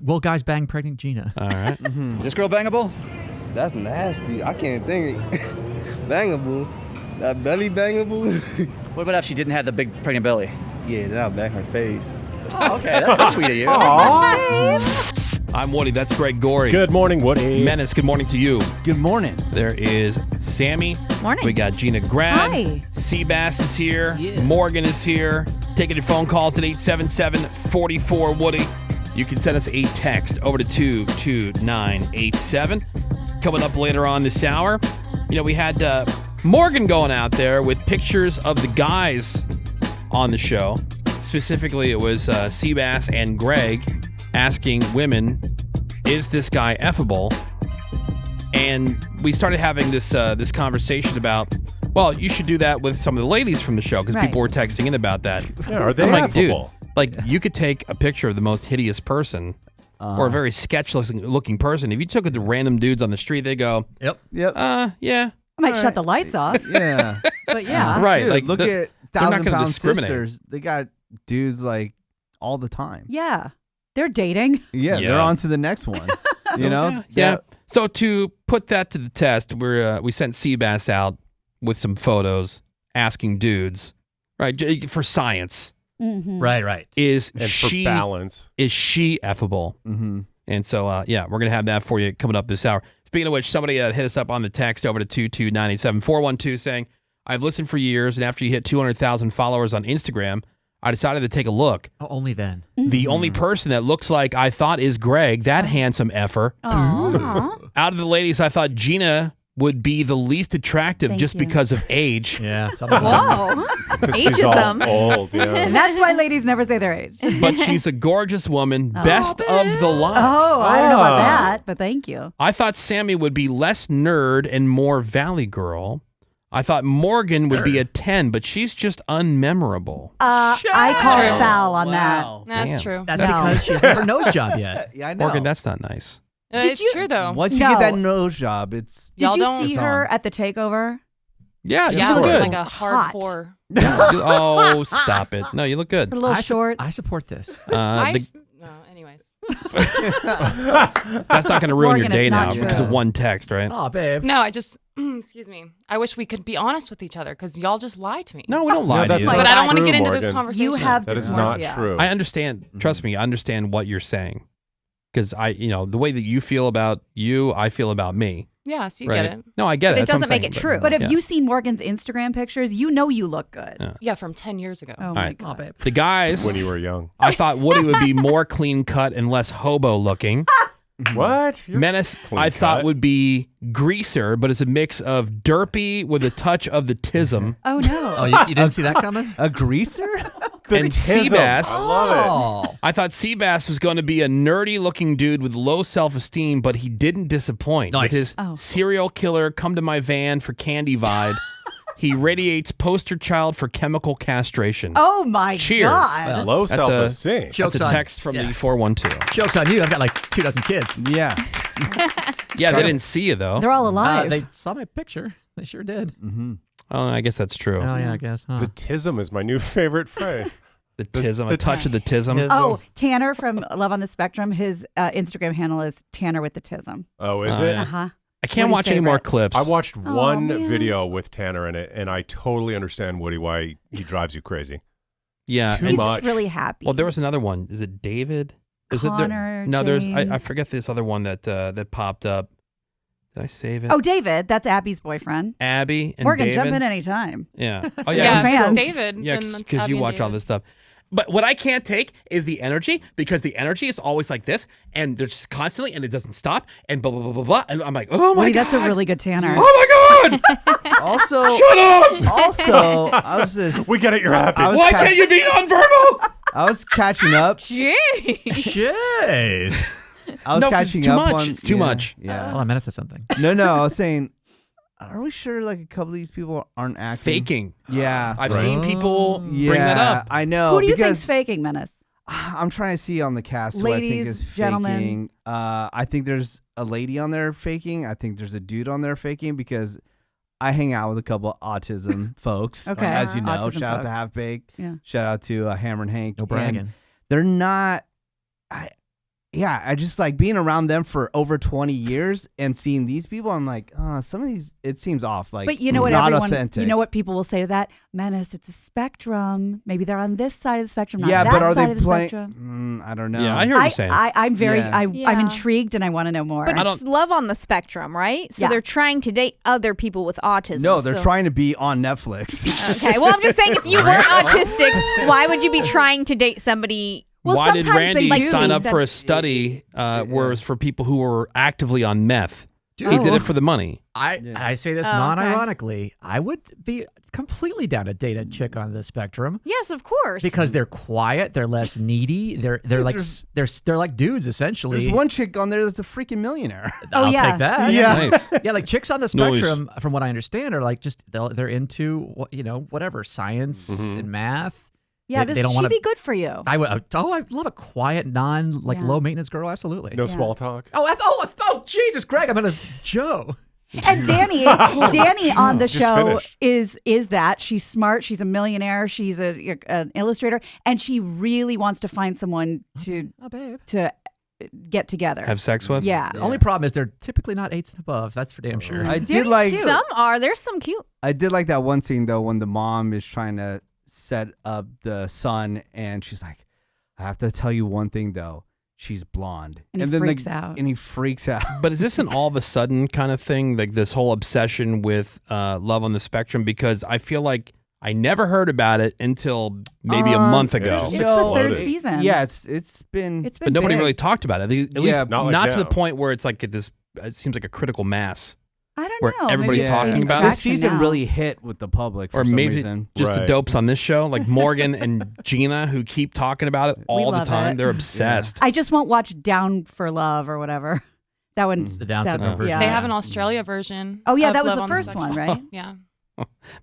Will guys bang pregnant Gina? All right. Is this girl bangable? That's nasty. I can't think. Bangable. That belly bangable. What about if she didn't have the big pregnant belly? Yeah, then I'll bang her face. Oh, okay, that's so sweet of you. I'm Woody. That's Greg Gorey. Good morning, Woody. Menace, good morning to you. Good morning. There is Sammy. Morning. We got Gina Grad. Hi. Seabass is here. Morgan is here. Taking your phone calls at 877-44-WOODY. You can send us a text over to 22987. Coming up later on this hour, we had Morgan going out there with pictures of the guys on the show. Specifically, it was Seabass and Greg asking women, is this guy effable? And we started having this conversation about, well, you should do that with some of the ladies from the show because people were texting in about that. Yeah, are they I'm like, affable? dude, you could take a picture of the most hideous person or a very sketch-looking person. If you took it to random dudes on the street, they go, Yep. yeah. I might shut the lights off, Yeah. but yeah. Right. Dude, like, look they're at not gonna 1,000-pound discriminate. sisters. They got dudes like all the time. Yeah. They're dating. Yeah, Yeah. they're on to the next one. Yeah. That- So to put that to the test, we sent Seabass out with some photos asking dudes, right, for science. Mm-hmm. Right. Is And for she balance. effable? Mm-hmm. And so, we're going to have that for you coming up this hour. Speaking of which, somebody hit us up on the text over to 22987 412 saying, I've listened for years, and after you hit 200,000 followers on Instagram, I decided to take a look. Oh, only then. The only person that looks like I thought is Greg, that handsome effer. Aw. Out of the ladies, I thought Gina would be the least attractive Thank just you. because of age. Yeah. It's all about Whoa. 'Cause she's all Ageism. old, And yeah. that's why ladies never say their age. But she's a gorgeous woman, best of the lot. Oh, I don't know about that, but thank you. I thought Sammy would be less nerd and more Valley Girl. I thought Morgan would be a 10, but she's just unmemorable. I call foul on that. That's Damn. true. That's No. because she hasn't had her nose job yet. Yeah, I know. Morgan, that's not nice. It's true though. Once you No. get that nose job, it's Did Y'all you don't- see It's her on. at the takeover? Yeah, Yeah, you look look good. like a hard Hot. 4. Oh, stop it. No, you look good. Her little I shorts. support this. Anyways. That's not going to ruin your Morgan, day it's now not because true. of one text, right? Oh, babe. No, I just, excuse me. I wish we could be honest with each other because y'all just lie to me. No, we don't lie to that's you. not But I don't want to true, get into this Morgan. conversation. You have That is not dysmorphia. true. I understand. Trust me, I understand what you're saying. Because the way that you feel about you, I feel about me. Yeah, so you right? get it. No, I get it. But it That's what I'm doesn't make saying, it true. But if yeah. you see Morgan's Instagram pictures, you know you look good. Yeah. Yeah, from 10 years ago. Oh my right. god. babe. The guys, When you were young. I thought Woody would be more clean cut and less hobo looking. What? You're Menace, clean I thought cut. would be greaser, but it's a mix of derpy with a touch of the tism. Oh no. Oh, you didn't see that coming? a greaser. And Tism. Seabass, I love it. Oh. I thought Seabass was going to be a nerdy-looking dude with low self-esteem, but he didn't disappoint. Nice. With his Oh. serial killer, come to my van for candy vibe, he radiates poster child for chemical castration. Oh my Cheers. god. Well, Low That's a- self-esteem. Joke's That's a on- text from yeah. the 412. Joke's on you. I've got like 24 kids. Yeah. Yeah, they didn't see you, though. They're all alive. They saw my picture. They sure did. Mm-hmm. Oh, I guess that's true. Oh, yeah, I guess. Huh. The tism is my new favorite phrase. The tism, the a touch of the tism. Tism. Oh, Tanner from Love on the Spectrum, his Instagram handle is Tanner with the Tism. Oh, is Oh, it? yeah. Uh-huh. I can't Woody's watch any more favorite. clips. I watched one man. video with Tanner in it, and I totally understand, Woody, why he drives you crazy. Yeah. Too and- He's much. just really happy. Well, there was another one. Is it David? Is Connor, No, there's. I James. forget this other one that popped up. Did I save it? Oh, David, that's Abby's boyfriend. Abby and Morgan, David. jump in anytime. Yeah. Oh Yeah, yeah. Fans. it's 'cause- David. Yeah, and that's because Abby you and watch all David. this stuff. But what I can't take is the energy, because the energy is always like this, and there's just constantly, and it doesn't stop, and blah blah blah blah blah. And I'm like, oh my Woody, god, that's a really good Tanner. Oh my god! Also, Shut up! also, I was just, We get it. You're happy. I was Why ca- can't you be nonverbal? I was catching up. Jeez. I was No, 'cause it's catching too up much. on. It's too yeah, much. Yeah. Hold on, Menace said something. No, I was saying, are we sure like a couple of these people aren't acting? Faking. Yeah. I've Right. seen people Yeah, bring that up. I know. Who do you because think's faking, Menace? I'm trying to see on the cast who I think Ladies, is gentlemen. faking. I think there's a lady on there faking. I think there's a dude on there faking because I hang out with a couple autism folks. Okay. As you know, Autism shout out to folks. Half Baked. Yeah. Shout out to Hammer and Hank. No And bragging. they're not. yeah, I just like being around them for over 20 years and seeing these people. I'm like, some of these, it seems off. Like, But you know what, not everyone, authentic. you know what people will say to that? Menace, it's a spectrum. Maybe they're on this side of the spectrum, not Yeah, that but are side they of the playing? spectrum. I don't know. Yeah, I hear what you're saying. I'm very, Yeah. I'm Yeah. intrigued and I want to know more. But I it's love on the spectrum, right? So Yeah. they're trying to date other people with autism. No, they're so- trying to be on Netflix. Okay, well, I'm just saying, if you weren't autistic, why would you be trying to date somebody? Well, Why did sometimes they Randy do. sign up Like, for a study where it was for people who were actively on meth? He did it for the money. I say this Oh, okay. non-ironically. I would be completely down to date a chick on the spectrum Yes, of course. because they're quiet, they're less needy, they're like they're like dudes essentially. There's one chick on there that's a freaking millionaire. I'll yeah. take that. Yeah. Nice. Yeah, like chicks on the Noise. spectrum, from what I understand, are like just they're into whatever science and math. yeah, they this don't should wanna- be good for you. I love a quiet, Yeah. low maintenance girl. Absolutely. No small talk. Oh, Jesus, Greg, I'm gonna Joe. And Danny on the Just show finished. is that she's smart. She's a millionaire. She's an illustrator, and she really wants to find someone to get together. Have sex with? Yeah. The only problem is they're typically not 8s and above. That's for damn sure. I did Danny's like cute. some are. There's some cute. I did like that one scene though when the mom is trying to set up the son and she's like, I have to tell you one thing though. She's blonde. And he then freaks out. And he freaks out. But is this an all of a sudden kind of thing, like this whole obsession with love on the spectrum? Because I feel like I never heard about it until maybe a month ago. just It's the exploded. third season. Yeah, it's been But nobody big. really talked about it. At least Yeah, not like not to the now. point where it's like it seems like a critical mass. I don't where know. everybody's Maybe talking it's about it. this attraction season now. really hit with the public for Or some maybe reason. just the Right. dopes on this show, like Morgan and Gina, who keep talking about it all the love time. it. They're obsessed. I just won't watch Down for Love or whatever. That one's The Down syndrome version. Yeah. They have an Australia version. Oh yeah, of that was Love the on first one, Spectrum. right? Yeah.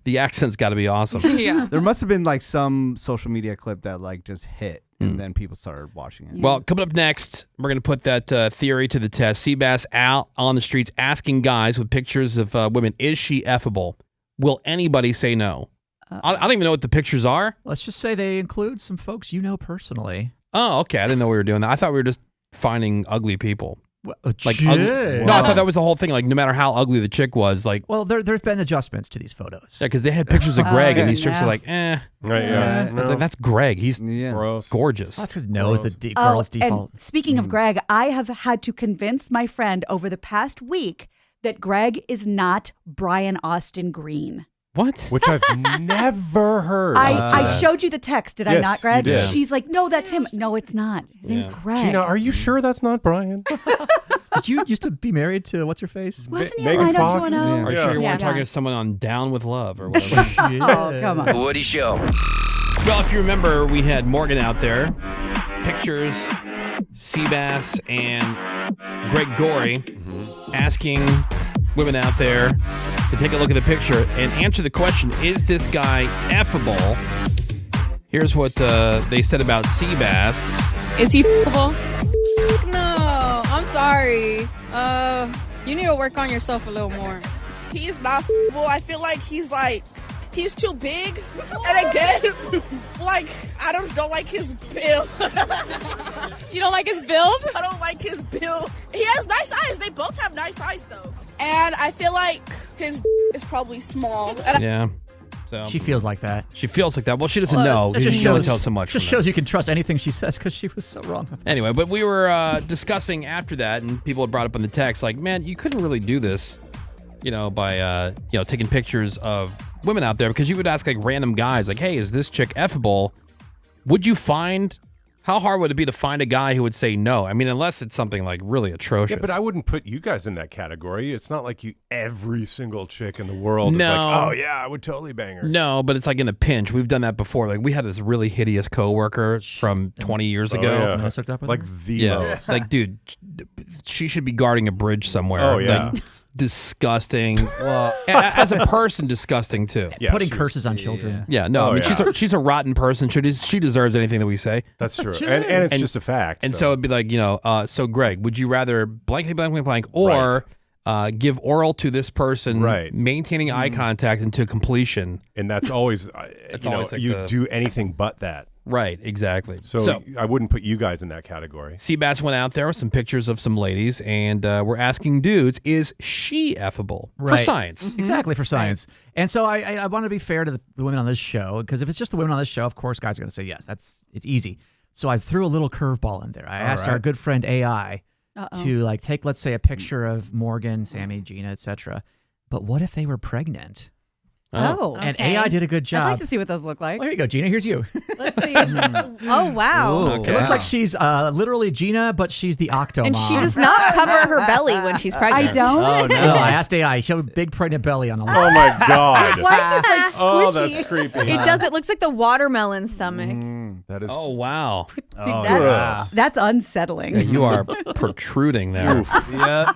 The accent's got to be awesome. Yeah. There must have been like some social media clip that like just hit and then people started watching it. Well, coming up next, we're going to put that theory to the test. Seabass out on the streets asking guys with pictures of women, is she effable? Will anybody say no? I don't even know what the pictures are. Let's just say they include some folks you know personally. Oh, okay. I didn't know we were doing that. I thought we were just finding ugly people. Like chick. ugly. No, I thought that was the whole thing. Like no matter how ugly the chick was, like Well, there's been adjustments to these photos. yeah, because they had pictures of Greg, and these chicks no. were like, eh. Right, yeah. It's like that's Greg. He's Yeah. Gross. gorgeous. That's because no is the Oh, girl's default. and speaking of Greg, I have had to convince my friend over the past week that Greg is not Brian Austin Green. What? Which I've never heard. I showed you the text, did I Yes, not, Greg? you did. She's like, no, that's him. No, it's not. His name's Greg. Gina, are you sure that's not Brian? Did you used to be married to what's her face? Wasn't he Megan on Fox? 90210? Are you Yeah. sure you weren't Yeah. talking to someone on Down with Love or whatever? Oh, come on. Woody Show. Well, if you remember, we had Morgan out there. Pictures, Seabass and Greg Gorey asking women out there to take a look at the picture and answer the question, is this guy effable? Here's what they said about Seabass. Is he f***able? No, I'm sorry. You need to work on yourself a little more. He's not f***able. I feel like he's too big. And again, like, I just don't like his build. You don't like his build? I don't like his build. He has nice eyes. They both have nice eyes, though. And I feel like his is probably small. And Yeah. So She feels like that. she feels like that. Well, she doesn't know. That You just can only shows tell so much. Just from that. shows you can trust anything she says because she was so wrong. Anyway, but we were discussing after that, and people had brought up in the text, like, man, you couldn't really do this, by, taking pictures of women out there, because you would ask, like, random guys, like, hey, is this chick effable? Would you find, how hard would it be to find a guy who would say no? I mean, unless it's something, like, really atrocious. Yeah, but I wouldn't put you guys in that category. It's not like every single chick in the world is No. like, oh, yeah, I would totally bang her. No, but it's like in a pinch. We've done that before. Like, we had this really hideous coworker from 20 years Oh, ago. yeah. And I hooked up with Like her? the Yeah, most. like, dude, she should be guarding a bridge somewhere. Oh, yeah. Like, disgusting. Well, as a person, disgusting too. Yeah, Putting she was- curses on children. Yeah, no, Oh, I mean yeah. she's a rotten person. She deserves anything that we say. That's true. And it's just a fact. And so it'd be like, so Greg, would you rather blankly blank or give oral to this person, Right. maintaining eye contact until completion? And that's always, It's always like you the- do anything but that. Right, exactly. So I wouldn't put you guys in that category. Seabass went out there with some pictures of some ladies, and we're asking dudes, is she effable? For Right. science. Exactly, for science. And so I want to be fair to the women on this show, because if it's just the women on this show, of course guys are going to say yes. It's easy. So I threw a little curveball in there. I asked our good friend AI to like take, let's say, a picture of Morgan, Sammy, Gina, etc. But what if they were pregnant? Oh. And AI did a good job. I'd like to see what those look like. Well, here you go, Gina. Here's you. Let's see. Oh, wow. Okay. It looks like she's literally Gina, but she's the Octo And mom. she does not cover her belly when she's pregnant. I don't. Oh, no. I asked AI. She had a big pregnant belly on the Oh my God. Why is it like squishy? Oh, that's creepy. It does. It looks like the watermelon stomach. That is. Oh, wow. That's unsettling. Yeah, you are protruding there. Yeah.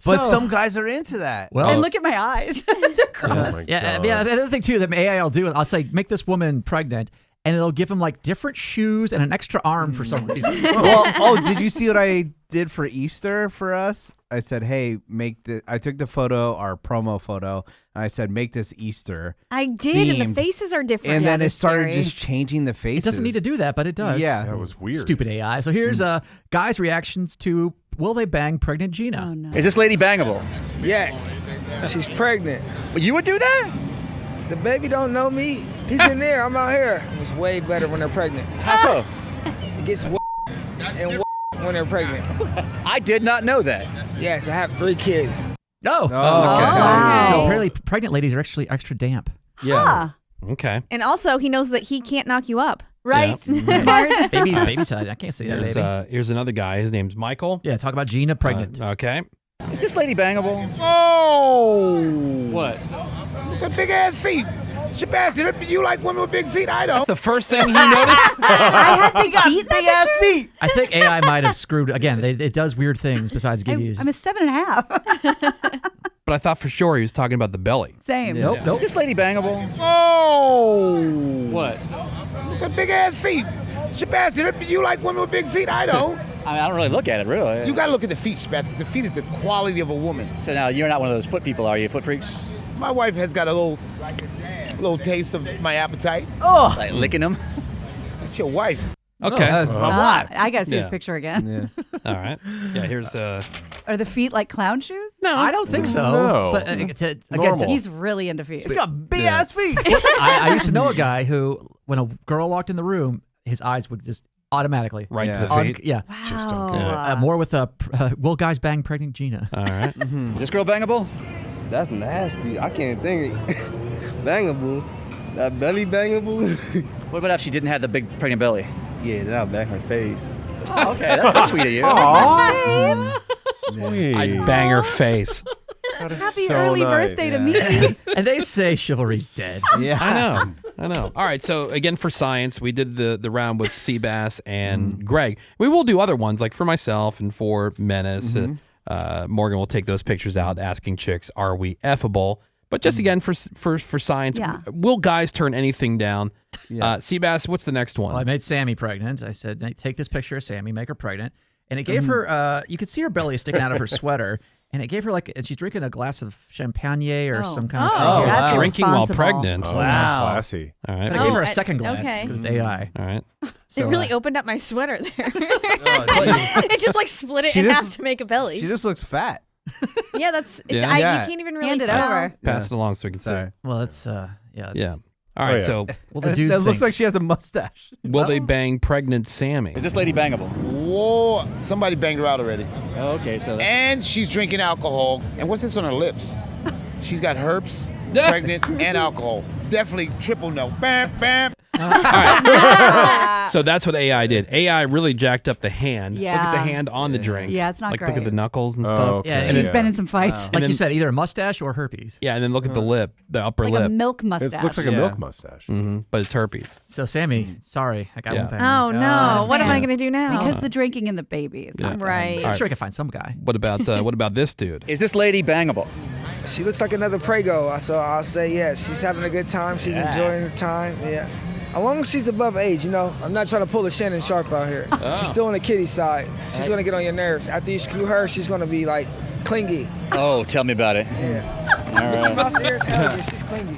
But So- some guys are into that. Well, And look at my eyes. They're gross. Oh my yeah, God. yeah. The other thing too that AI will do, I'll say, make this woman pregnant, and it'll give them like different shoes and an extra arm for some reason. Well, did you see what I did for Easter for us? I said, hey, I took the photo, our promo photo, and I said, make this Easter. I did, and themed. the faces are different. And then Yeah, it started scary. just changing the It faces. doesn't need to do that, but it does. Yeah. That was weird. Stupid AI. So here's guys' reactions to will they bang pregnant Gina? Oh, no. Is this lady bangable? Yes, she's pregnant. You would do that? The baby don't know me. He's in there. I'm out here. It's way better when they're pregnant. How so? It gets and when they're pregnant. I did not know that. Yes, I have 3 kids. Oh. Okay. wow. So apparently pregnant ladies are actually extra damp. Yeah. Okay. And also, he knows that he can't knock you up. Right. Baby side. I can't say that, Here's, baby. here's another guy. His name's Michael. Yeah, talk about Gina pregnant. Okay. Is this lady bangable? Oh! What? Look at big ass feet. Sebastian, you like women with big feet? I That's don't. the first thing he noticed. I had big feet. Big ass feet. I think AI might have screwed. Again, it does weird things besides give you. I'm a 7.5. But I thought for sure he was talking about the belly. Same. Nope, Is nope. this lady bangable? Oh! What? Look at big ass feet. Sebastian, you like women with big feet? I don't. I don't really look at it, really. You gotta look at the feet, Sebastian. The feet is the quality of a woman. So now you're not one of those foot people, are you? Foot freaks? My wife has got a little taste of my appetite. Oh. Like licking them? That's your wife. Okay. That's my wife. I gotta see Yeah. this picture again. Yeah. All right. Yeah, here's Are the feet like clown shoes? No, I don't think so. No. But again, Normal. He's really into feet. He's got big ass feet. I used to know a guy who, when a girl walked in the room, his eyes would just automatically. right Yeah. to the feet. Yeah. Just don't Wow. get it. More with will guys bang pregnant Gina? All right. Is this girl bangable? That's nasty. I can't think. Bangable. That belly bangable. What about if she didn't have the big pregnant belly? Yeah, then I'll bang her face. Oh, okay, that's so sweet of you. Sweet. I'd bang her face. That is Happy so early nice. birthday to me. And they say chivalry's dead. Yeah. I know. All right. So again, for science, we did the round with Seabass and Greg. We will do other ones, like for myself and for Menace. Morgan will take those pictures out, asking chicks, "Are we effable?" But just again for science, Yeah. will guys turn anything down? Yeah. Seabass, what's the next one? Well, I made Sammy pregnant. I said, take this picture of Sammy, make her pregnant. And it gave her, you could see her belly sticking out of her sweater. And it gave her and she's drinking a glass of champagne or some kind of thing. Oh, here. that's Drinking while irresponsible. pregnant. Oh, Wow. classy. All right. But I gave her a Oh, second glass okay. because it's AI. All right. So, It really opened up my sweater there. Oh, It just like split it She in just- half to make a belly. She just looks fat. Yeah, that's. It's, Yeah. Yeah. You can't even really Hand it tell. over. Pass it along so we can see. Sorry. well, it's, yeah. It's, Yeah. All right. yeah. So Well, the dude It looks like she has a mustache. will they bang pregnant Sammy? Is this lady bangable? Whoa! Somebody banged her out already. Oh, okay, so And she's drinking alcohol. And what's this on her lips? She's got herpes, pregnant, and alcohol. Definitely triple no. Bam, bam. So that's what AI did. AI really jacked up the hand. Look at the Yeah. hand on the drink. Yeah, it's not Look great. at the knuckles and Oh, stuff. okay. Yeah, She's and Yeah. been in some fights. like then- you said, either a mustache or herpes. Yeah, and then look at the lip, the upper Like lip. a milk mustache. It looks like a Yeah. milk mustache. But it's herpes. So, Sammy, sorry, I got Yeah. one bang. Oh no! What am I gonna do now? because the drinking and the baby is not right. I'm sure I could find some guy. What about this dude? is this lady bangable? She looks like another Prego, so I'll say yes. She's having a good time. She's enjoying the time. Yeah. As long as she's above age, I'm not trying to pull a Shannon Sharp out here. She's still on the kiddie side. She's gonna get on your nerves. After you screw her, she's gonna be like clingy. Oh, tell me about it. Yeah. All right. Mouth ears, hell yeah, she's clingy.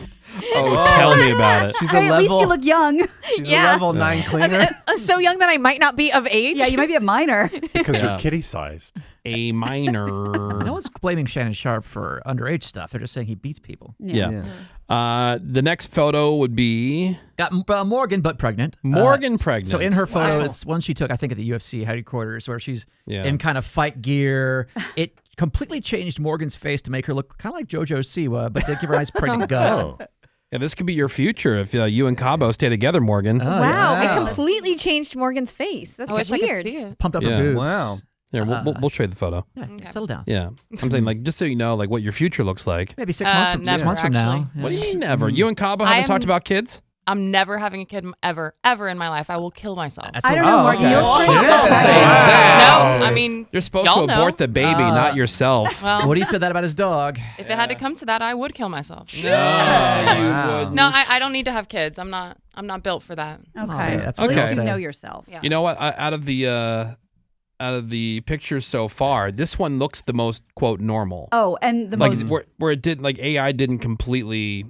Oh, tell me about it. She's Hey, at least you look young. She's a level 9 cleaner. So young that I might not be of age. Yeah, you might be a minor. Because Yeah. you're kitty-sized. A minor. No one's blaming Shannon Sharp for underage stuff. They're just saying he beats people. Yeah. The next photo would be Got Morgan, but pregnant. Morgan pregnant. So in her photo, Wow. it's one she took, I think, at the UFC headquarters, where she's Yeah. in kind of fight gear. It completely changed Morgan's face to make her look kind of like JoJo Siwa, but they give her a nice pregnant gut. Yeah, this could be your future if you and Cabo stay together, Morgan. Wow, it completely changed Morgan's face. That's I wish weird. I could see it. Pumped up Yeah. her boobs. Wow. Here, we'll show you the photo. Yeah, settle down. Yeah, I'm saying like just so you know like what your future looks like. Maybe 6 months from, 6 never, months from now. actually. What do you mean never? You and Cabo haven't talked about kids? I'm never having a kid ever in my life. I will kill myself. I don't know, Morgan. You'll Don't treat say that. that. No, I mean, You're supposed y'all to abort know. the baby, not yourself. Well, Woody said that about his dog. if it had to come to that, I would kill myself. No, No, I don't need to have kids. I'm not built for that. Okay. that's At what least they you say. know yourself. Yeah. You know what? Out of the pictures so far, this one looks the most quote normal. Oh, and the like most, where it did like AI didn't completely,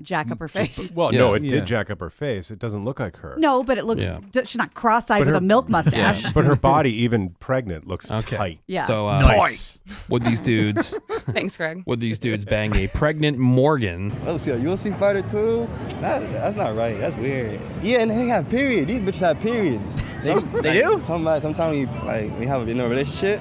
jack up her face. Well, Yeah. no, it Yeah. did jack up her face. It doesn't look like her. No, but it looks, Yeah. she's not cross-eyed But with her- a milk mustache. But her body, even pregnant, looks Okay. tight. Yeah. So Nice. would these dudes Thanks, Greg. bang a pregnant Morgan? Oh, see, a UFC fighter too? That's not right. That's weird. Yeah, and they have periods. These bitches have periods. They do? Sometimes we have a relationship.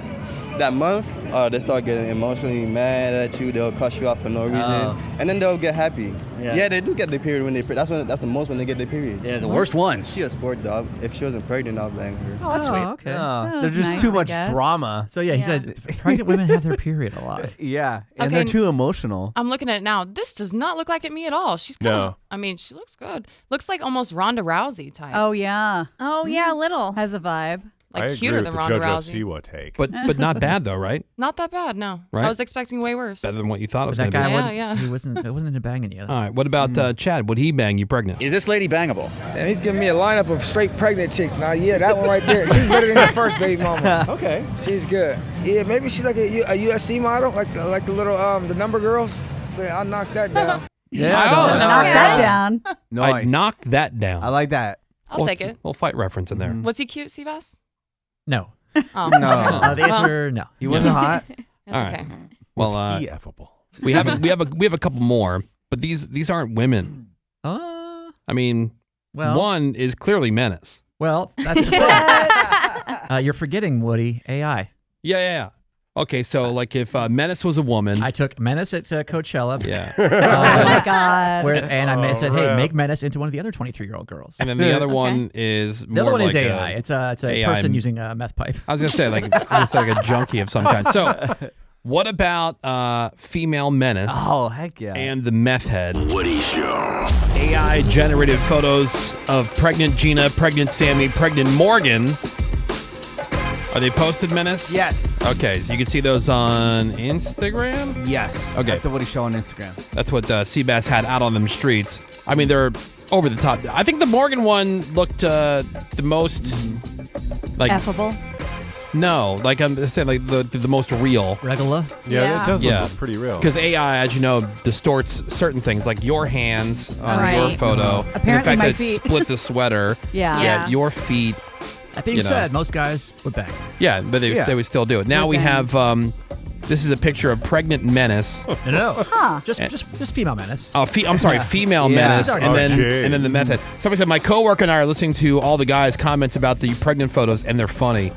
That month, they start getting emotionally mad at you. They'll cuss you out for no reason, and then they'll get happy. Yeah, they do get their period when they. That's the most when they get their periods. Yeah, the worst ones. She a sport dog. If she wasn't pregnant, I'll bang her. Oh, that's sweet. Okay. Oh, Oh, there's just nice, too I much guess. drama. So yeah, he said pregnant women have their period a lot. Yeah, and Okay. they're too emotional. I'm looking at it now. This does not look like me at all. She's kind of, No. I mean, she looks good. Looks like almost Ronda Rousey type. Oh, yeah. Oh yeah, a little. Has a vibe. like I agree cuter with than the Ronda JoJo Rousey. Siwa take. But not bad though, right? Not that bad, no. Right? I was expecting way worse. Better than what you thought it was that going to guy? be. Yeah, yeah. He wasn't into banging you. All right. What about Chad? Would he bang you pregnant? Is this lady bangable? Damn, he's giving me a lineup of straight pregnant chicks. Now, yeah, that one right there. She's better than the first baby mama. Okay. She's good. Yeah, maybe she's like a UFC model, like the little the number girls. But I'll knock that down. Yeah. Oh, no, no. Knock that Yes. down. Nice. I'd knock that down. I like that. I'll take it. Little fight reference in there. Was he cute, Seabass? No. Oh, No. The answer, no. He wasn't hot. That's All right. okay. Well, he effable. we have a couple more, but these aren't women. Uh, I mean, well, one is clearly Menace. well, that's the thing. You're forgetting Woody AI. Yeah. Okay, so like if Menace was a woman, I took Menace at Coachella. yeah, Oh, my God. And I said, hey, rip. make Menace into one of the other 23-year-old girls. and then the other one is The other more one is like AI. It's a AI person using a meth pipe. I was gonna say like a junkie of some kind. So, what about female Menace? Oh, heck yeah. And the meth head. Woody Show. AI generated photos of pregnant Gina, pregnant Sammy, pregnant Morgan. Are they posted, Menace? Yes. Okay, so you can see those on Instagram? Yes. Okay. At the Woody Show on Instagram. That's what Seabass had out on them streets. I mean, they're over the top. I think the Morgan one looked the most like Affable. no, like I'm saying like the most real. Regular. Yeah, it does Yeah. look pretty real. Because AI, as you know, distorts certain things, like your hands on your Right. photo. And the Apparently fact my that it feet. split the sweater. Yeah. Yeah, your feet. That being You know. said, most guys would bang. Yeah, but they would still do it. Now Would we bang. have this is a picture of pregnant Menace. No. Huh. Just female Menace. Oh, I'm sorry, female Yeah. Menace, Sorry. and then jeez. and then the method. Somebody said my coworker and I are listening to all the guys' comments about the pregnant photos, and they're funny.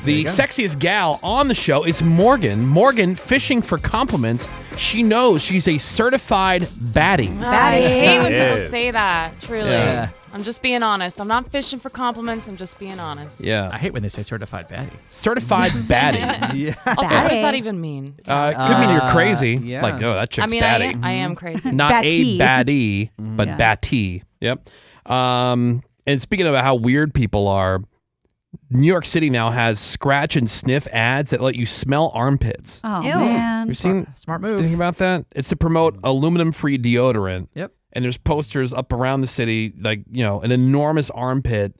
The sexiest gal on the show is Morgan. Morgan fishing for compliments. She knows she's a certified baddie. I hate when people is. say that, truly. Yeah. I'm just being honest. I'm not fishing for compliments. I'm just being honest. I Yeah, hate when they say certified baddie. certified baddie. Yeah. Also, what does that Baddie. even mean? Could mean you're crazy. yeah. Like, oh, that chick's I mean, baddie. I am crazy. Not Battee. a baddie, but Yeah. battee. Yep. And speaking about how weird people are, New York City now has scratch and sniff ads that let you smell armpits. Oh, Ew. man. You've seen Smart anything move. about that? It's to promote aluminum-free deodorant. Yep. And there's posters up around the city, like, you know, an enormous armpit,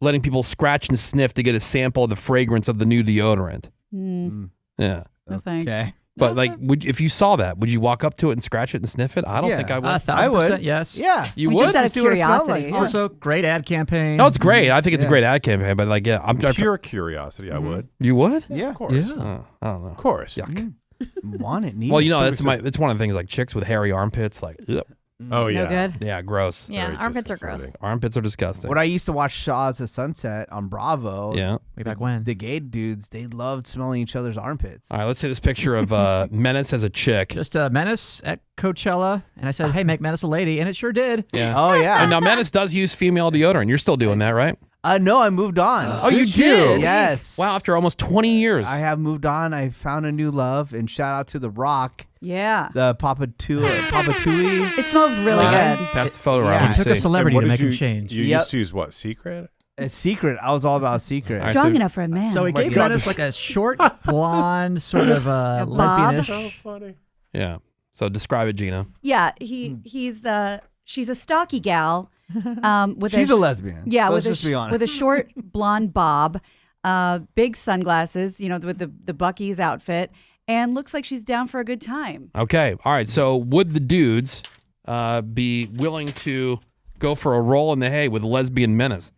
letting people scratch and sniff to get a sample of the fragrance of the new deodorant. Mm, Yeah. no thanks. Okay. But like, if you saw that, would you walk up to it and scratch it and sniff it? I don't think I would. 1,000% yes. Yeah. You We would? just out of See what it smells curiosity. like. Also, great ad campaign. No, it's great. I think it's a great ad campaign. But like, I'm Pure curiosity, I would. You would? Yeah. Of course. Yeah. I don't know. Of course. Yuck. Want it, need Well, it. you know, Somebody it's one of the things like chicks with hairy armpits. Like, ugh. Oh, yeah. No good. Yeah, gross. Yeah, Very armpits are gross. disconcerting. Armpits are disgusting. When I used to watch Shaw's of Sunset on Bravo, Yeah. Way back when. the gay dudes, they loved smelling each other's armpits. All right, let's see this picture of Menace as a chick. Just Menace at Coachella, and I said, hey, make Menace a lady, and it sure did. Yeah. Oh, yeah. And now Menace does use female deodorant. You're still doing that, right? No, I moved on. Oh, you did? Yes. Wow, after almost 20 years. I have moved on. I found a new love, and shout out to The Rock, Yeah. the Papa Tui. It smells really good. Pass the photo Yeah. around. We Let me took a see. celebrity And to what make did him change. You Yep. used to use what? Secret? A secret. I was all about secret. All right, Strong so- enough for a man. So he gave God. Menace like a short, blonde, sort of bob. lesbianish. funny. Yeah. So describe it, Gina. Yeah, she's a stocky gal. With She's a lesbian. Yeah, Let's with just be honest. with a short blonde bob, big sunglasses. You know, with the Buc-ee's outfit, and looks like she's down for a good time. Okay. All right. So would the dudes be willing to go for a roll in the hay with lesbian Menace?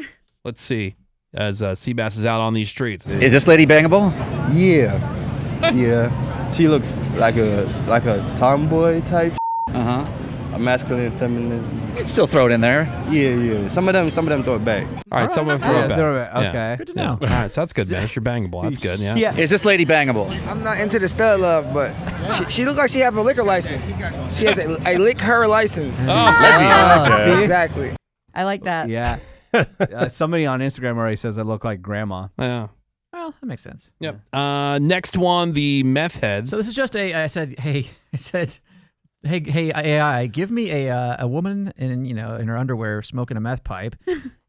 Let's see. As Seabass is out on these streets. Is this lady bangable? Yeah. Yeah. She looks like a tomboy type. Uh huh. A masculine feminism. You'd still throw it in there. Yeah. Some of them throw it back. All right. Someone throw Yeah, it back. throw it back. Yeah. Okay. Good to Yeah. know. All right. So that's good, Menace. You're bangable. That's good. Yeah. Yeah. Is this lady bangable? I'm not into the stud love, but she looks like she have a liquor license. She has a lick her license. Oh, Okay. Exactly. I like that. Yeah. Somebody on Instagram already says I look like grandma. Yeah. Well, that makes sense. Yep. Next one, the meth heads. So this is just I said, hey, AI, give me a woman in her underwear smoking a meth pipe,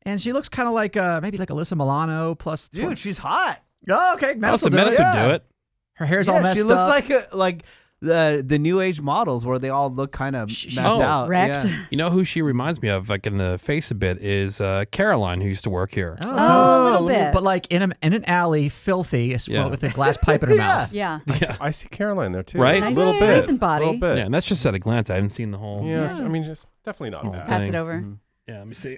and she looks kind of like maybe like Alyssa Milano plus. Dude, she's hot. Oh, okay, Menace will do Menace it. would do it. Her hair's all messed she looks up. like the new age models where they all look kind of messed out. Wrecked. Yeah. You know who she reminds me of, like in the face a bit, is Caroline, who used to work here. Oh, a little bit. But like in an alley, filthy, Yeah. with a glass pipe in her mouth. Yeah. I see Caroline there too. Right? A Nice, little bit. decent body. A little bit. Yeah, and that's just at a glance. I haven't seen the whole. Yeah, I mean, just definitely not bad. Pass thing. it over. Yeah, let me see.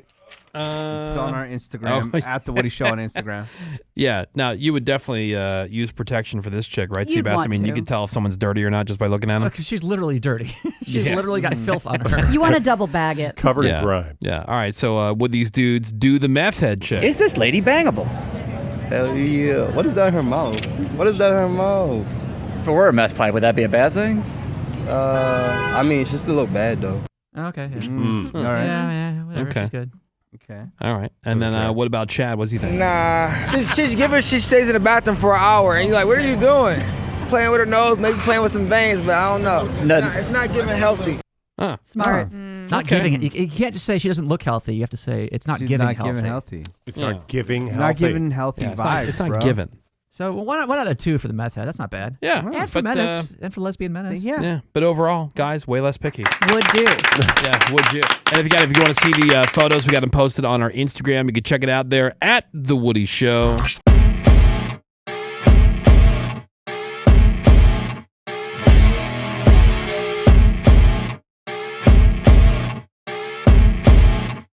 It's on our Instagram oh, at the Woody Show on Instagram. Yeah, now you would definitely use protection for this chick, right, You'd Seabass? I want mean, you to. could tell if someone's dirty or not just by looking at them. Because she's literally dirty. She's Yeah. literally got filth on her. You want to double bag it. Covered Yeah. in grime. Yeah. All right. So would these dudes do the meth head chick? Is this lady bangable? Hell yeah. What is that in her mouth? What is that in her mouth? If it were a meth pipe, would that be a bad thing? I mean, she still look bad though. Okay. Yeah. All right. Yeah, whatever. Okay. She's good. Okay. All right. And then what about Chad? What's he think? Nah. She stays in the bathroom for an hour, and you're like, what are you doing? Playing with her nose, maybe playing with some veins, but I don't know. It's not giving healthy. Huh. Smart. It's not Okay. giving it. You can't just say she doesn't look healthy. You have to say it's not She's giving not healthy. giving healthy. It's Yeah. not giving healthy. Not giving healthy Yeah, it's vibes. not bro. given. So one out of 2 for the meth head. That's not bad. Yeah. And for but, Menace, and for lesbian Menace. Yeah. yeah. But overall, guys, way less picky. Would do. Yeah, would you? And if you want to see the photos, we got them posted on our Instagram. You can check it out there at The Woody Show.